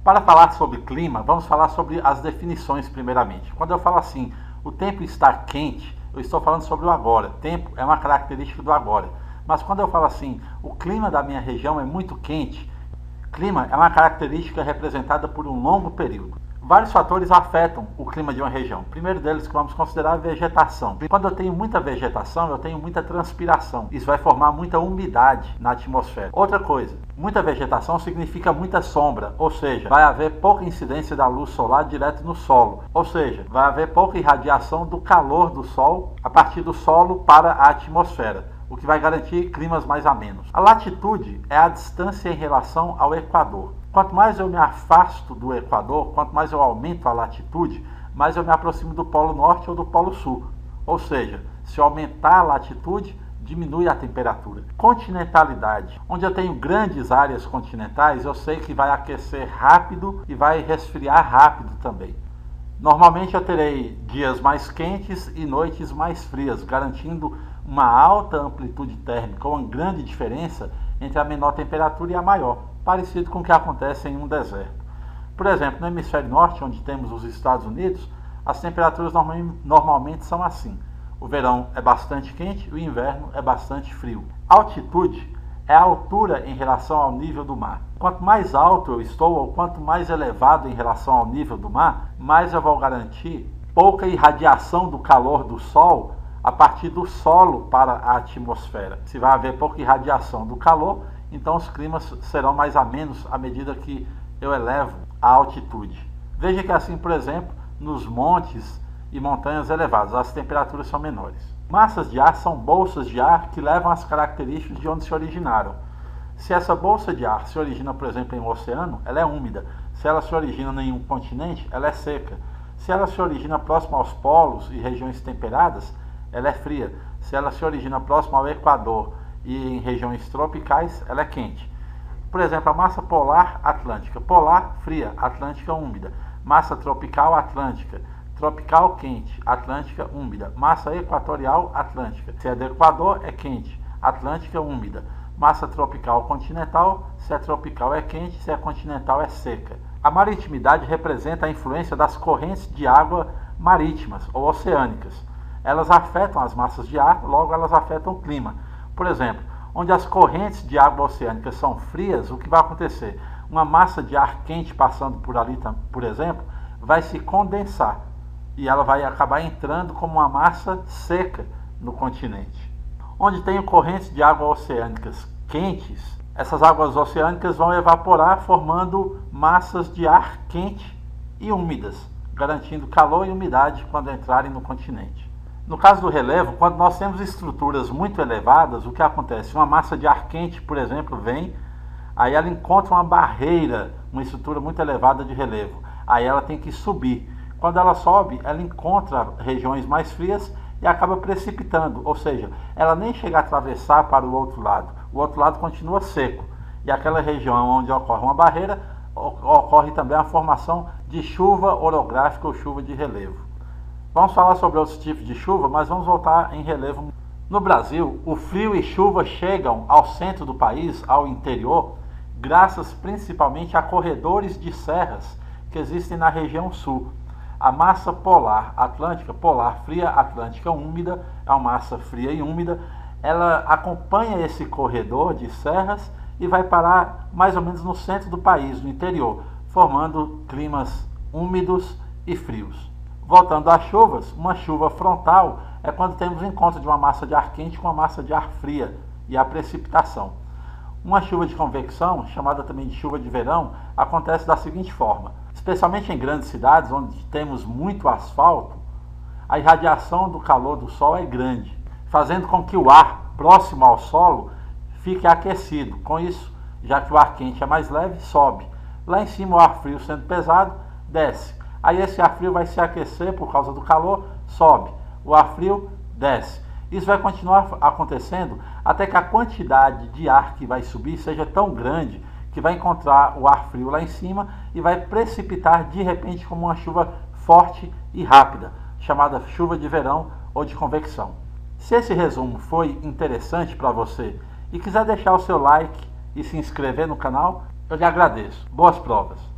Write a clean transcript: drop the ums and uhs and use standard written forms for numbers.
Para falar sobre clima, vamos falar sobre as definições primeiramente. Quando eu falo assim, o tempo está quente, eu estou falando sobre o agora. Tempo é uma característica do agora. Mas quando eu falo assim, o clima da minha região é muito quente, clima é uma característica representada por um longo período. Vários fatores afetam o clima de uma região. O primeiro deles que vamos considerar é a vegetação. Quando eu tenho muita vegetação, eu tenho muita transpiração. Isso vai formar muita umidade na atmosfera. Outra coisa, muita vegetação significa muita sombra, ou seja, vai haver pouca incidência da luz solar direto no solo. Ou seja, vai haver pouca irradiação do calor do sol a partir do solo para a atmosfera, o que vai garantir climas mais amenos. A latitude é a distância em relação ao Equador. Quanto mais eu me afasto do Equador, quanto mais eu aumento a latitude, mais eu me aproximo do Polo Norte ou do Polo Sul. Ou seja, se eu aumentar a latitude, diminui a temperatura. Continentalidade. Onde eu tenho grandes áreas continentais, eu sei que vai aquecer rápido e vai resfriar rápido também. Normalmente eu terei dias mais quentes e noites mais frias, garantindo uma alta amplitude térmica, ou uma grande diferença entre a menor temperatura e a maior, parecido com o que acontece em um deserto. Por exemplo, no hemisfério norte, onde temos os Estados Unidos, as temperaturas normalmente são assim. O verão é bastante quente e o inverno é bastante frio. Altitude é a altura em relação ao nível do mar. Quanto mais alto eu estou, ou quanto mais elevado em relação ao nível do mar, mais eu vou garantir pouca irradiação do calor do sol a partir do solo para a atmosfera. Se vai haver pouca irradiação do calor, então os climas serão mais amenos à medida que eu elevo a altitude. Veja que assim, por exemplo, nos montes e montanhas elevadas, as temperaturas são menores. Massas de ar são bolsas de ar que levam as características de onde se originaram. Se essa bolsa de ar se origina, por exemplo, em um oceano, ela é úmida. Se ela se origina em um continente, ela é seca. Se ela se origina próximo aos polos e regiões temperadas, ela é fria. Se ela se origina próximo ao Equador e em regiões tropicais, ela é quente. Por exemplo, a massa polar atlântica. Polar, fria. Atlântica, úmida. Massa tropical atlântica. Tropical, quente. Atlântica, úmida. Massa equatorial atlântica. Se é do Equador, é quente. Atlântica, úmida. Massa tropical continental. Se é tropical, é quente. Se é continental, é seca. A maritimidade representa a influência das correntes de água marítimas ou oceânicas. Elas afetam as massas de ar, logo elas afetam o clima. Por exemplo, onde as correntes de água oceânica são frias, o que vai acontecer? Uma massa de ar quente passando por ali, por exemplo, vai se condensar e ela vai acabar entrando como uma massa seca no continente. Onde tem correntes de água oceânicas quentes, essas águas oceânicas vão evaporar formando massas de ar quente e úmidas, garantindo calor e umidade quando entrarem no continente. No caso do relevo, quando nós temos estruturas muito elevadas, o que acontece? Uma massa de ar quente, por exemplo, vem, aí ela encontra uma barreira, uma estrutura muito elevada de relevo. Aí ela tem que subir. Quando ela sobe, ela encontra regiões mais frias e acaba precipitando, ou seja, ela nem chega a atravessar para o outro lado. O outro lado continua seco. E aquela região onde ocorre uma barreira, ocorre também a formação de chuva orográfica ou chuva de relevo. Vamos falar sobre outros tipos de chuva, mas vamos voltar em relevo. No Brasil, o frio e chuva chegam ao centro do país, ao interior, graças principalmente a corredores de serras que existem na região sul. A massa polar atlântica, polar fria, atlântica úmida, é uma massa fria e úmida, ela acompanha esse corredor de serras e vai parar mais ou menos no centro do país, no interior, formando climas úmidos e frios. Voltando às chuvas, uma chuva frontal é quando temos o encontro de uma massa de ar quente com uma massa de ar fria e a precipitação. Uma chuva de convecção, chamada também de chuva de verão, acontece da seguinte forma. Especialmente em grandes cidades, onde temos muito asfalto, a irradiação do calor do sol é grande, fazendo com que o ar próximo ao solo fique aquecido. Com isso, já que o ar quente é mais leve, sobe. Lá em cima, o ar frio sendo pesado, desce. Aí esse ar frio vai se aquecer por causa do calor, sobe. O ar frio desce. Isso vai continuar acontecendo até que a quantidade de ar que vai subir seja tão grande que vai encontrar o ar frio lá em cima e vai precipitar de repente como uma chuva forte e rápida, chamada chuva de verão ou de convecção. Se esse resumo foi interessante para você e quiser deixar o seu like e se inscrever no canal, eu lhe agradeço. Boas provas!